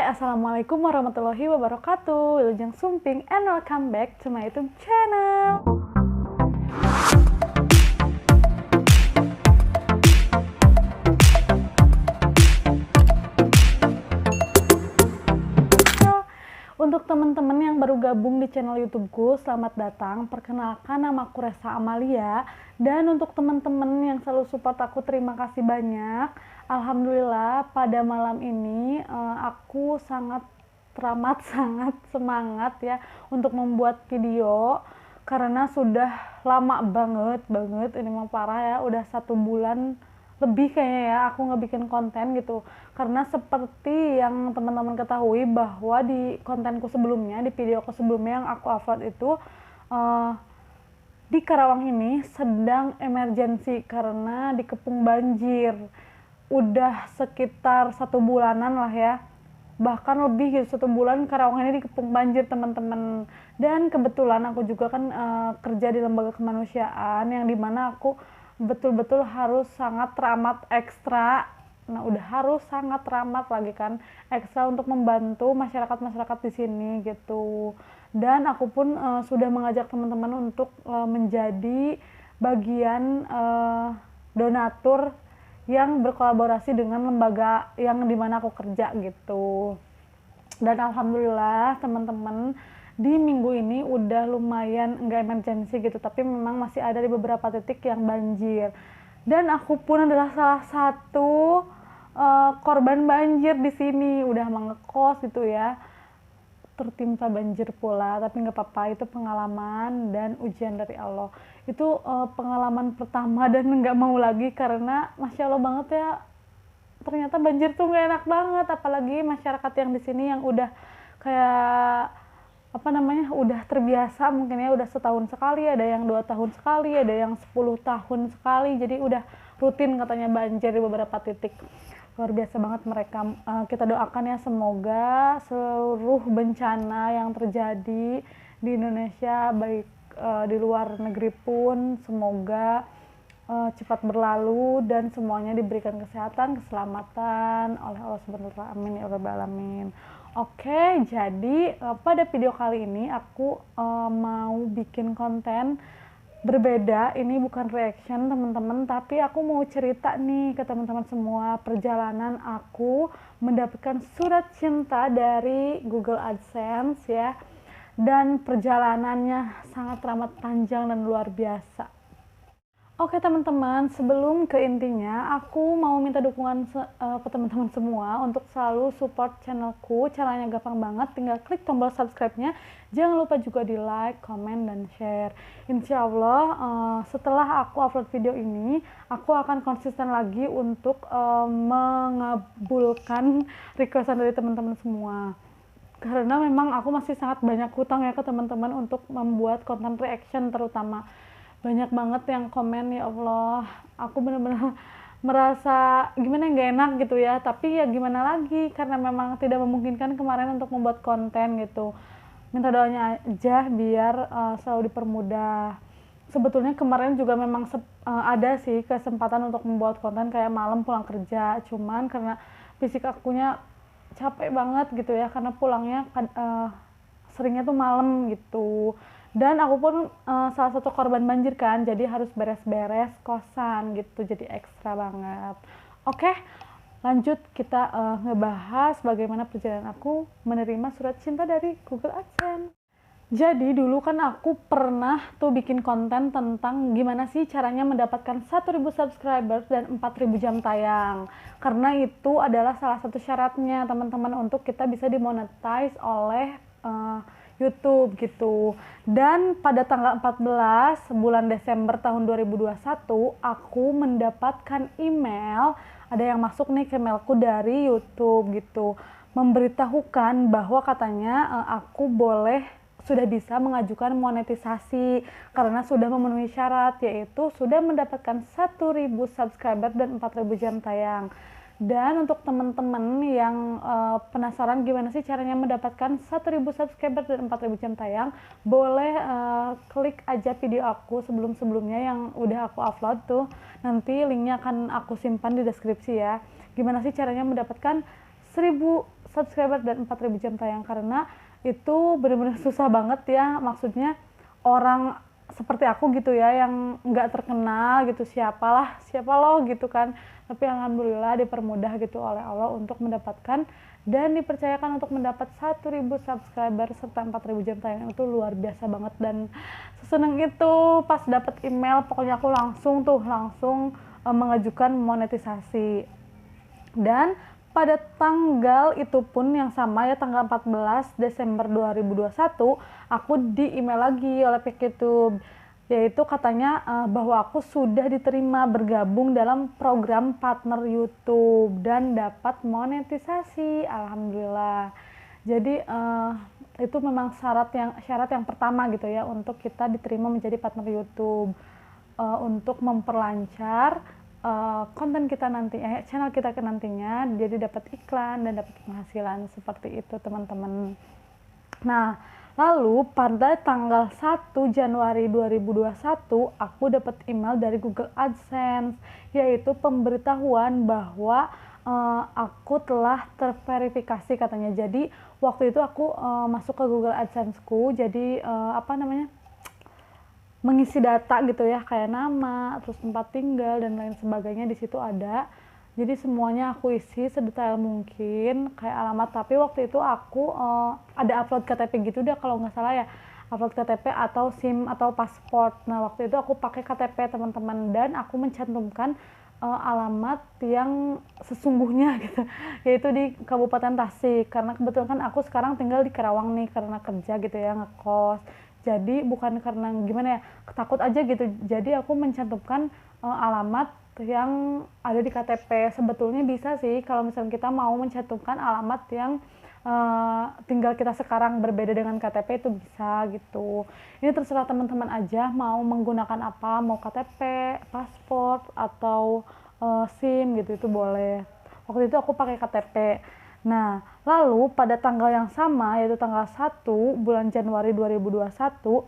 Assalamualaikum warahmatullahi wabarakatuh. Wilujeng Sumping and welcome back to my YouTube channel. Untuk teman-teman yang baru gabung di channel YouTubeku, selamat datang. Perkenalkan, nama aku Resa Amalia. Dan untuk teman-teman yang selalu support aku, terima kasih banyak. Alhamdulillah, pada malam ini aku sangat teramat, sangat semangat ya untuk membuat video. Karena sudah lama banget ini mah parah ya, udah 1 bulan lebih kayaknya ya aku ngebikin konten gitu. Karena seperti yang teman-teman ketahui bahwa di kontenku sebelumnya, di videoku sebelumnya yang aku upload itu di Karawang ini sedang emergensi karena dikepung banjir. Udah sekitar 1 bulanan lah ya, bahkan lebih gitu, 1 bulan Karawang ini dikepung banjir teman-teman. Dan kebetulan aku juga kan kerja di lembaga kemanusiaan yang dimana aku betul-betul harus sangat teramat ekstra. Nah, udah harus sangat teramat lagi kan ekstra untuk membantu masyarakat-masyarakat di sini gitu. Dan aku pun sudah mengajak teman-teman untuk menjadi bagian donatur yang berkolaborasi dengan lembaga yang dimana aku kerja gitu. Dan alhamdulillah teman-teman, di minggu ini udah lumayan enggak emergency gitu, tapi memang masih ada di beberapa titik yang banjir. Dan aku pun adalah salah satu korban banjir di sini, udah mengekos gitu ya, tertimpa banjir pula. Tapi nggak apa-apa, itu pengalaman dan ujian dari Allah. Itu pengalaman pertama dan nggak mau lagi karena masya Allah banget ya, ternyata banjir tuh nggak enak banget. Apalagi masyarakat yang di sini yang udah kayak udah terbiasa mungkin ya, udah setahun sekali, ada yang 2 tahun sekali, ada yang 10 tahun sekali, jadi udah rutin katanya banjir di beberapa titik. Luar biasa banget mereka. Kita doakan ya, semoga seluruh bencana yang terjadi di Indonesia, baik di luar negeri pun, semoga cepat berlalu dan semuanya diberikan kesehatan, keselamatan oleh Allah Subhanahu wa ta'ala. Amin ya rabbal alamin. Oke, jadi pada video kali ini aku mau bikin konten berbeda. Ini bukan reaction teman-teman, tapi aku mau cerita nih ke teman-teman semua perjalanan aku mendapatkan surat cinta dari Google AdSense ya. Dan perjalanannya sangat teramat panjang dan luar biasa. Oke teman-teman, sebelum ke intinya, aku mau minta dukungan ke teman-teman semua untuk selalu support channelku. Caranya gampang banget, tinggal klik tombol subscribe-nya. Jangan lupa juga di like, comment, dan share. Insya Allah setelah aku upload video ini, aku akan konsisten lagi untuk mengabulkan requestan dari teman-teman semua. Karena memang aku masih sangat banyak hutang ya ke teman-teman untuk membuat konten reaction terutama. Banyak banget yang komen, ya Allah, aku benar-benar merasa gimana, nggak enak gitu ya, tapi ya gimana lagi karena memang tidak memungkinkan kemarin untuk membuat konten gitu. Minta doanya aja biar selalu dipermudah. Sebetulnya kemarin juga memang ada sih kesempatan untuk membuat konten kayak malam pulang kerja, cuman karena fisik akunya capek banget gitu ya, karena pulangnya seringnya tuh malam gitu. Dan aku pun salah satu korban banjir kan, jadi harus beres-beres kosan gitu, jadi ekstra banget. Oke, lanjut kita ngebahas bagaimana perjalanan aku menerima surat cinta dari Google AdSense. Jadi dulu kan aku pernah tuh bikin konten tentang gimana sih caranya mendapatkan 1.000 subscriber dan 4.000 jam tayang. Karena itu adalah salah satu syaratnya teman-teman untuk kita bisa dimonetize oleh YouTube gitu. Dan pada tanggal 14 bulan Desember tahun 2021 aku mendapatkan email, ada yang masuk nih ke mailku dari YouTube gitu, memberitahukan bahwa katanya aku sudah bisa mengajukan monetisasi karena sudah memenuhi syarat, yaitu sudah mendapatkan 1.000 subscriber dan 4.000 jam tayang. Dan untuk teman-teman yang penasaran gimana sih caranya mendapatkan 1.000 subscriber dan 4.000 jam tayang, boleh klik aja video aku sebelum-sebelumnya yang udah aku upload tuh. Nanti linknya akan aku simpan di deskripsi ya. Gimana sih caranya mendapatkan 1.000 subscriber dan 4.000 jam tayang, karena itu benar-benar susah banget ya, maksudnya orang seperti aku gitu ya yang nggak terkenal gitu, siapa lo gitu kan, tapi alhamdulillah dipermudah gitu oleh Allah untuk mendapatkan dan dipercayakan untuk mendapat 1.000 subscriber serta 4.000 jam tayang. Itu luar biasa banget dan seseneng itu pas dapat email, pokoknya aku langsung mengajukan monetisasi. Dan pada tanggal itu pun yang sama ya, tanggal 14 Desember 2021, aku di email lagi oleh pihak YouTube, yaitu katanya bahwa aku sudah diterima bergabung dalam program partner YouTube dan dapat monetisasi. Alhamdulillah. Jadi itu memang syarat yang pertama gitu ya untuk kita diterima menjadi partner YouTube, untuk memperlancar konten kita nantinya, channel kita nantinya, jadi dapat iklan dan dapat penghasilan seperti itu teman-teman. Nah, lalu pada tanggal 1 Januari 2021 aku dapat email dari Google AdSense, yaitu pemberitahuan bahwa aku telah terverifikasi katanya. Jadi waktu itu aku masuk ke Google AdSense-ku, jadi mengisi data gitu ya, kayak nama, terus tempat tinggal dan lain sebagainya di situ ada. Jadi semuanya aku isi sedetail mungkin, kayak alamat. Tapi waktu itu aku ada upload KTP gitu deh kalau nggak salah ya, upload KTP atau SIM atau paspor. Nah waktu itu aku pakai KTP teman-teman, dan aku mencantumkan alamat yang sesungguhnya gitu, yaitu di Kabupaten Tasik, karena kebetulan kan aku sekarang tinggal di Karawang nih karena kerja gitu ya, ngekos. Jadi bukan karena gimana ya, takut aja gitu, jadi aku mencantumkan alamat yang ada di KTP. Sebetulnya bisa sih kalau misalnya kita mau mencantumkan alamat yang tinggal kita sekarang berbeda dengan KTP, itu bisa gitu. Ini terserah teman-teman aja mau menggunakan apa, mau KTP, paspor, atau SIM gitu, itu boleh. Waktu itu aku pakai KTP. Nah, lalu pada tanggal yang sama, yaitu tanggal 1 bulan Januari 2021,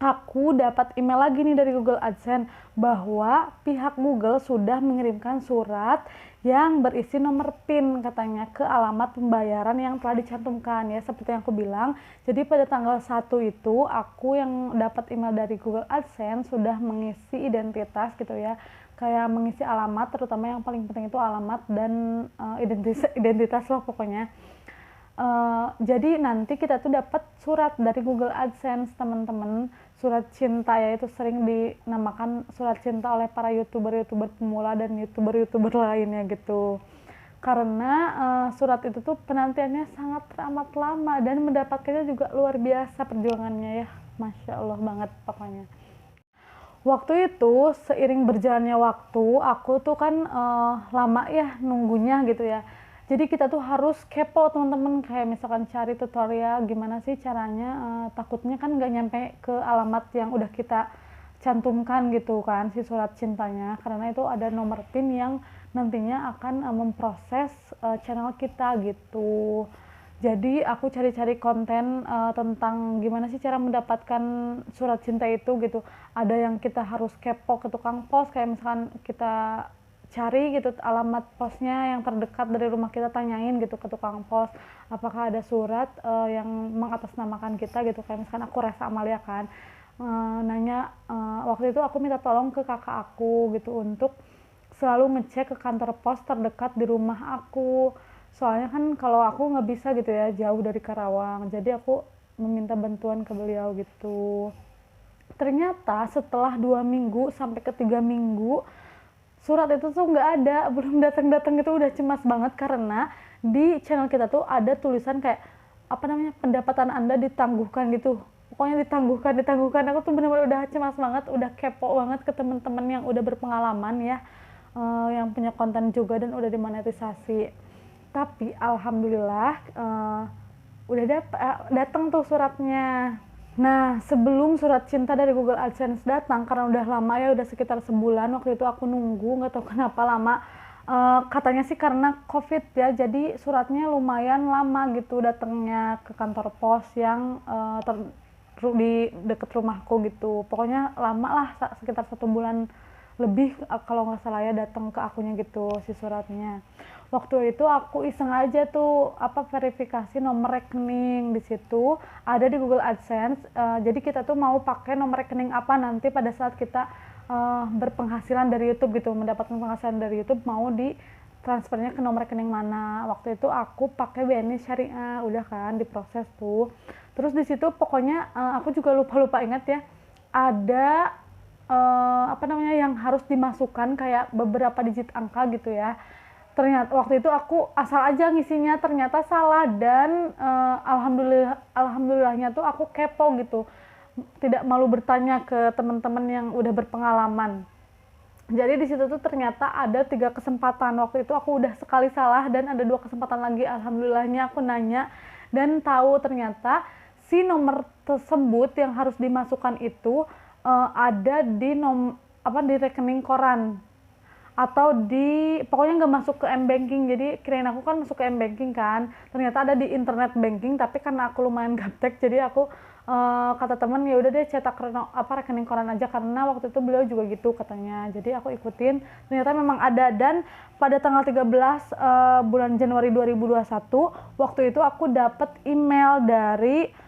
aku dapat email lagi nih dari Google AdSense bahwa pihak Google sudah mengirimkan surat yang berisi nomor PIN katanya ke alamat pembayaran yang telah dicantumkan ya, seperti yang aku bilang. Jadi pada tanggal 1 itu aku yang dapat email dari Google AdSense sudah mengisi identitas gitu ya, kayak mengisi alamat, terutama yang paling penting itu alamat dan identitas lah pokoknya. Jadi nanti kita tuh dapat surat dari Google AdSense teman-teman, surat cinta ya, itu sering dinamakan surat cinta oleh para youtuber pemula dan youtuber lainnya gitu. Karena surat itu tuh penantiannya sangat amat lama dan mendapatkannya juga luar biasa perjuangannya ya, masya Allah banget pokoknya. Waktu itu seiring berjalannya waktu, aku tuh kan lama ya nunggunya gitu ya. Jadi kita tuh harus kepo teman-teman, kayak misalkan cari tutorial gimana sih caranya, takutnya kan nggak nyampe ke alamat yang udah kita cantumkan gitu kan si surat cintanya, karena itu ada nomor PIN yang nantinya akan memproses channel kita gitu. Jadi aku cari-cari konten tentang gimana sih cara mendapatkan surat cinta itu gitu. Ada yang kita harus kepo ke tukang pos, kayak misalkan kita cari gitu alamat posnya yang terdekat dari rumah kita, tanyain gitu ke tukang pos apakah ada surat yang mengatasnamakan kita gitu. Kayak misalkan aku Resa Amalia kan, nanya, waktu itu aku minta tolong ke kakak aku gitu untuk selalu ngecek ke kantor pos terdekat di rumah aku. Soalnya kan kalau aku nggak bisa gitu ya, jauh dari Karawang, jadi aku meminta bantuan ke beliau gitu. Ternyata setelah 2 minggu sampai ke 3 minggu surat itu tuh nggak ada, belum datang itu. Udah cemas banget karena di channel kita tuh ada tulisan kayak pendapatan Anda ditangguhkan gitu, pokoknya ditangguhkan. Aku tuh benar-benar udah cemas banget, udah kepo banget ke teman-teman yang udah berpengalaman ya, yang punya konten juga dan udah dimonetisasi. Tapi alhamdulillah udah datang tuh suratnya. Nah, sebelum surat cinta dari Google AdSense datang, karena udah lama ya, udah sekitar sebulan waktu itu aku nunggu, nggak tahu kenapa lama. Katanya sih karena COVID ya, jadi suratnya lumayan lama gitu datangnya ke kantor pos yang di deket rumahku gitu. Pokoknya lama lah, sekitar 1 bulan lebih kalau nggak salah ya, datang ke akunya gitu si suratnya. waktu itu aku iseng aja tuh verifikasi nomor rekening. Di situ ada di Google AdSense. Jadi kita tuh mau pakai nomor rekening apa nanti pada saat kita berpenghasilan dari YouTube gitu, mendapatkan penghasilan dari YouTube, mau di transfernya ke nomor rekening mana. Waktu itu aku pakai BNI Syariah, udah kan diproses tuh. Terus di situ pokoknya aku juga lupa ingat ya, ada yang harus dimasukkan kayak beberapa digit angka gitu ya. Ternyata waktu itu aku asal aja ngisinya, ternyata salah, dan alhamdulillahnya tuh aku kepo gitu, tidak malu bertanya ke teman-teman yang udah berpengalaman. Jadi di situ tuh ternyata ada 3 kesempatan. Waktu itu aku udah sekali salah dan ada 2 kesempatan lagi. Alhamdulillahnya aku nanya dan tahu ternyata si nomor tersebut yang harus dimasukkan itu ada di di rekening koran, atau di pokoknya nggak masuk ke M-Banking. Jadi kirain aku kan masuk ke M-Banking kan, ternyata ada di internet banking. Tapi karena aku lumayan gaptek, jadi aku kata temen ya udah deh cetak rekening koran aja, karena waktu itu beliau juga gitu katanya. Jadi aku ikutin, ternyata memang ada. Dan pada tanggal 13 bulan Januari 2021 waktu itu aku dapat email dari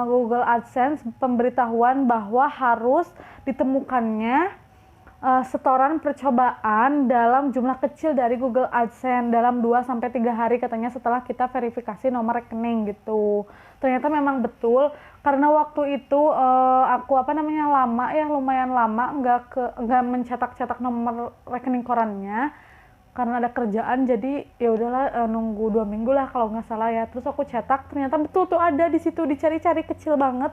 Google AdSense pemberitahuan bahwa harus ditemukannya setoran percobaan dalam jumlah kecil dari Google AdSense dalam 2-3 hari katanya, setelah kita verifikasi nomor rekening gitu. Ternyata memang betul, karena waktu itu aku lumayan lama nggak mencetak nomor rekening korannya karena ada kerjaan. Jadi ya udahlah, nunggu 2 minggu lah kalau nggak salah ya. Terus aku cetak, ternyata betul tuh ada di situ, dicari-cari kecil banget,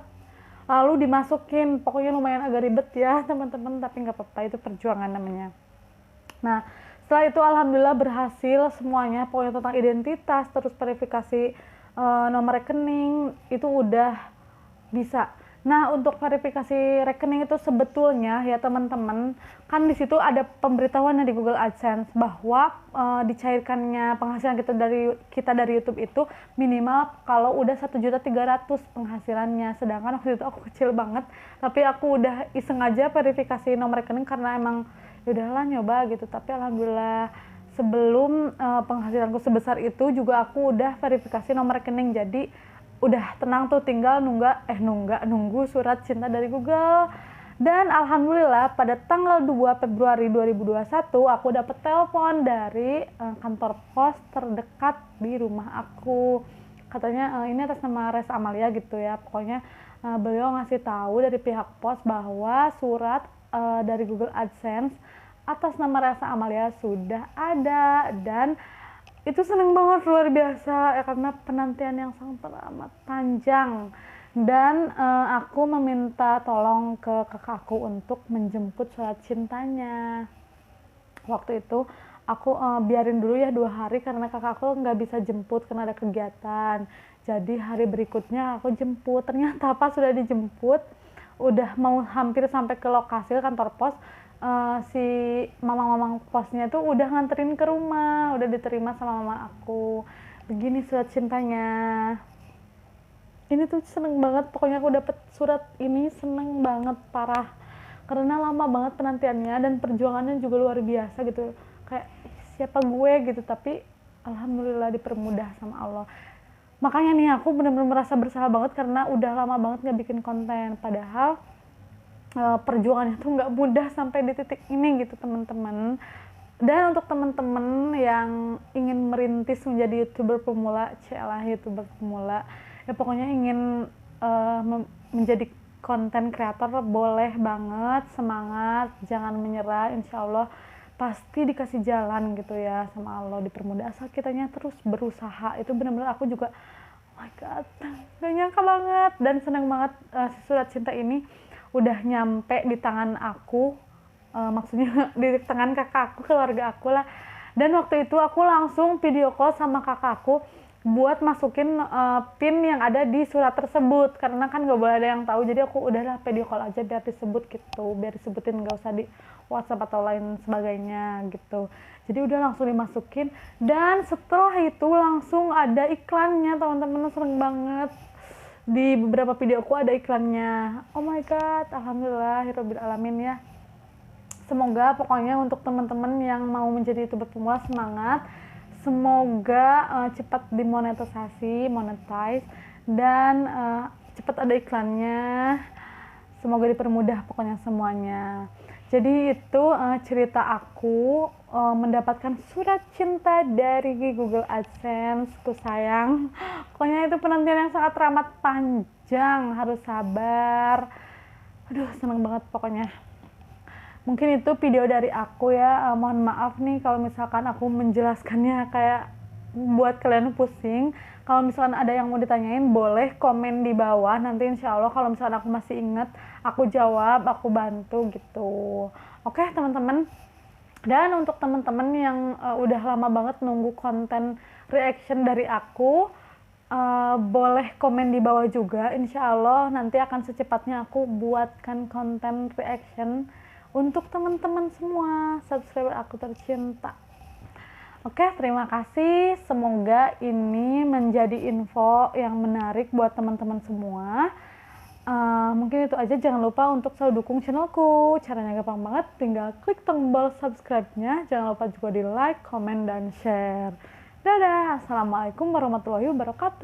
lalu dimasukin. Pokoknya lumayan agak ribet ya teman-teman, tapi nggak apa-apa, itu perjuangan namanya. Nah setelah itu alhamdulillah berhasil semuanya, pokoknya tentang identitas terus verifikasi nomor rekening itu udah bisa. Nah untuk verifikasi rekening itu sebetulnya ya teman-teman, kan di situ ada pemberitahuan di Google AdSense bahwa dicairkannya penghasilan kita dari YouTube itu minimal kalau udah 1.300.000 penghasilannya. Sedangkan waktu itu aku kecil banget, tapi aku udah iseng aja verifikasi nomor rekening karena emang ya udahlah nyoba gitu. Tapi alhamdulillah sebelum penghasilanku sebesar itu juga aku udah verifikasi nomor rekening. Jadi udah tenang tuh, tinggal nunggu surat cinta dari Google. Dan alhamdulillah pada tanggal 2 Februari 2021 aku dapet telepon dari kantor pos terdekat di rumah aku. Katanya ini atas nama Res Amalia gitu ya. Pokoknya beliau ngasih tahu dari pihak pos bahwa surat dari Google AdSense atas nama Resa Amalia sudah ada. Dan itu seneng banget, luar biasa ya, karena penantian yang sangat teramat panjang. Dan aku meminta tolong ke kakakku untuk menjemput surat cintanya. Waktu itu aku biarin dulu ya 2 hari karena kakakku nggak bisa jemput karena ada kegiatan. Jadi hari berikutnya aku jemput. Ternyata pas sudah dijemput, udah mau hampir sampai ke lokasi kantor pos, si mamang-mamang posnya tuh udah nganterin ke rumah, udah diterima sama mama aku. Begini surat cintanya. Ini tuh seneng banget, pokoknya aku dapet surat ini seneng banget parah, karena lama banget penantiannya dan perjuangannya juga luar biasa gitu. Kayak siapa gue gitu, tapi alhamdulillah dipermudah sama Allah. Makanya nih aku bener-bener merasa bersalah banget karena udah lama banget gak bikin konten, padahal perjuangannya tuh nggak mudah sampai di titik ini gitu teman-teman. Dan untuk teman-teman yang ingin merintis menjadi YouTuber pemula, YouTuber pemula ya, pokoknya ingin menjadi konten kreator, boleh banget, semangat, jangan menyerah, insya Allah pasti dikasih jalan gitu ya sama Allah, dipermudah asal kitanya terus berusaha. Itu benar-benar aku juga oh my god, gak nyangka banget dan senang banget surat cinta ini udah nyampe di tangan aku, maksudnya di tangan kakakku, keluarga aku lah. Dan waktu itu aku langsung video call sama kakakku buat masukin pin yang ada di surat tersebut, karena kan gak boleh ada yang tahu. Jadi aku udahlah video call aja biar disebut gitu, biar disebutin, gak usah di WhatsApp atau lain sebagainya gitu. Jadi udah langsung dimasukin, dan setelah itu langsung ada iklannya teman-teman. Seneng banget, di beberapa videoku ada iklannya. Oh my god, alhamdulillahirabbil alamin ya. Semoga pokoknya untuk teman-teman yang mau menjadi YouTuber pemula semangat. semoga cepat monetize, dan cepat ada iklannya. Semoga dipermudah pokoknya semuanya. Jadi itu cerita aku mendapatkan surat cinta dari Google AdSense, ku sayang. Pokoknya itu penantian yang sangat teramat panjang, harus sabar. Aduh, seneng banget pokoknya. Mungkin itu video dari aku ya. Mohon maaf nih kalau misalkan aku menjelaskannya kayak buat kalian pusing. Kalau misalkan ada yang mau ditanyain, boleh komen di bawah. Nanti insya Allah kalau misalkan aku masih inget, aku jawab, aku bantu gitu. Oke teman-teman. Dan untuk teman-teman yang udah lama banget nunggu konten reaction dari aku, boleh komen di bawah juga. Insya Allah nanti akan secepatnya aku buatkan konten reaction untuk teman-teman semua, subscriber aku tercinta. Oke, terima kasih. Semoga ini menjadi info yang menarik buat teman-teman semua. Mungkin itu aja. Jangan lupa untuk selalu dukung channelku. Caranya gampang banget, tinggal klik tombol subscribe-nya. Jangan lupa juga di like, comment, dan share. Dadah, assalamualaikum warahmatullahi wabarakatuh.